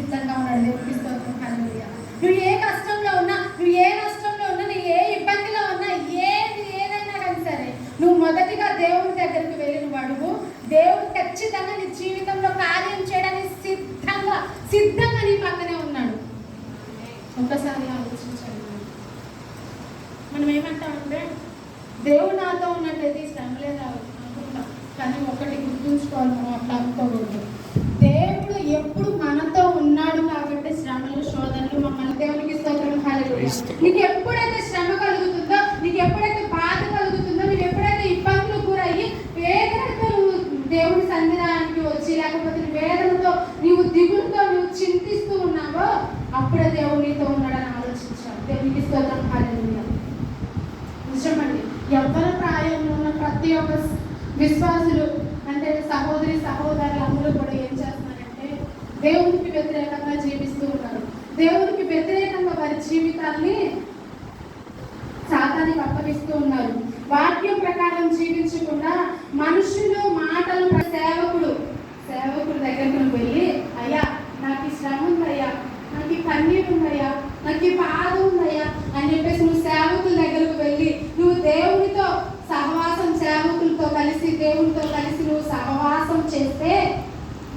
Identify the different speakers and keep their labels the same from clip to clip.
Speaker 1: సిద్ధంగా ఉన్నాడు. దేవునికి స్తోత్రం. హల్లెలూయా. నువ్వు ఏ కష్టంలో ఉన్నా, నువ్వు ఏ నష్టంలో ఉన్నా, నువ్వు ఏ ఇబ్బందిలో ఉన్నా, ఏదైనా కానీ సరే, నువ్వు మొదటిగా దేవుని దగ్గరికి వెళ్ళి నువ్వు అడుగు. దేవుడు ఖచ్చితంగా నీ జీవితంలో కార్యం చేయడానికి సిద్ధంగా నీ పక్కనే ఉన్నాడు. ఒక్కసారి ఆలోచించండి. మనం ఏమంటామంటే దేవుడు నాతో ఉన్నట్లయితే ఈ శ్రమలే రావు అనుకుంటాం. కానీ ఒకటి గుర్తుంచుకోవాలి, మనం అట్లా అనుకోకూడదు. దేవుడు ఎప్పుడు మనతో ఉన్నాడు కాబట్టి శ్రమలు, శోధనలు మమ్మల్ని దేవునికి స్తోత్రం. హల్లెలూయా. నీకు ఎప్పుడైతే శ్రమ కలుగుతుందో, నీకు ఎప్పుడైతే బాధ కలుగుతుందో, నీకు ఎప్పుడైతే ఇబ్బందులు గురయ్యి వేదనతో నువ్వు దేవుడి సన్నిధానానికి వచ్చి, లేకపోతే వేదనతో నీవు దిగులుతో నువ్వు చింతిస్తూ ఉన్నావో అప్పుడే దేవుడు నీతో ఉన్నాడని ఆలోచించాలి. దేవునికి స్తోత్రం. హల్లెలూయా. నిజమండి. యవ్వన ప్రాయంలో ఉన్న ప్రతి ఒక్క విశ్వాసులు అంటే సహోదరులు అందరూ కూడా ఏం చేస్తున్నారంటే దేవునికి వ్యతిరేకంగా జీవిస్తూ ఉన్నారు. దేవునికి వ్యతిరేకంగా వారి జీవితాన్ని సాతానికి అప్పగిస్తూ ఉన్నారు. వాక్యం ప్రకారం జీవించకుండా మనుషులు మాటలు సేవకుడు దగ్గరకు వెళ్ళి, అయ్యా నాకు ఈ శ్రమ ఉందయ్యా, నాకు ఈ కన్నీరు ఉందయ్యా, నాకు ఈ బాధ ఉందయ్యా అని చెప్పేసి నువ్వు సేవకుల దగ్గరకు వెళ్ళి నువ్వు దేవునితో సహవాసం, సేవకులతో కలిసి దేవునితో కలిసి నువ్వు సహవాసం చేస్తే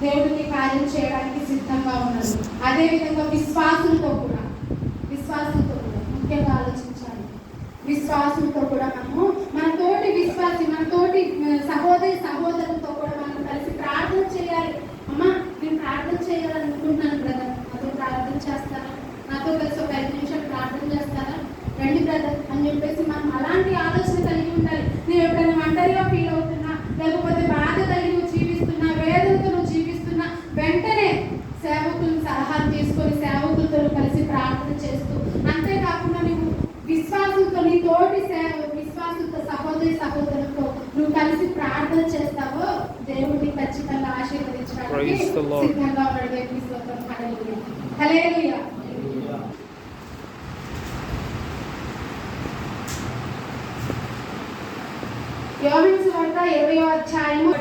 Speaker 1: దేవుడిని కార్యం చేయడానికి సిద్ధంగా ఉన్నాడు. అదేవిధంగా విశ్వాసులతో కూడా ముఖ్యంగా ఆలోచించాలి. విశ్వాసులతో కూడా మనము మన తోటి విశ్వాసి, మన తోటి సహోదరులతో కూడా మనం కలిసి ప్రార్థన చేయాలి. అమ్మా నేను ప్రార్థన చేయాలనుకుంటున్నాను బ్రదర్, నాతో ప్రార్థన చేస్తారా, నాతో కలిసి ఒక 5 నిమిషాలు ప్రార్థన చేస్తారా, రండి బ్రదర్ అని చెప్పేసి మనం అలాంటి ఆలోచన కలిగి ఉండాలి. నేను ఎప్పుడైనా ఒంటరిగా ఫీల్ అవుతున్నా, లేకపోతే బాధ కలిగి నువ్వు జీవిస్తున్నా, వేదనతో నువ్వు జీవిస్తున్నా, వెంటనే సేవకులను సలహాలు తీసుకొని సేవకులతో కలిసి ప్రార్థన చేస్తూ, అంతేకాకుండా నువ్వు విశ్వాసంతో నీ తోటి విశ్వాసంతో సహోదరులతో నువ్వు కలిసి ప్రార్థన చేస్తావో దేవుడిని ఖచ్చితంగా ఆశీర్వదించడానికి సిద్ధంగా ఉన్నాడు. దేవునికి స్తోత్రం. హల్లెలూయా. హల్లెలూయా. యోహాను సువార్త 20వ అధ్యాయము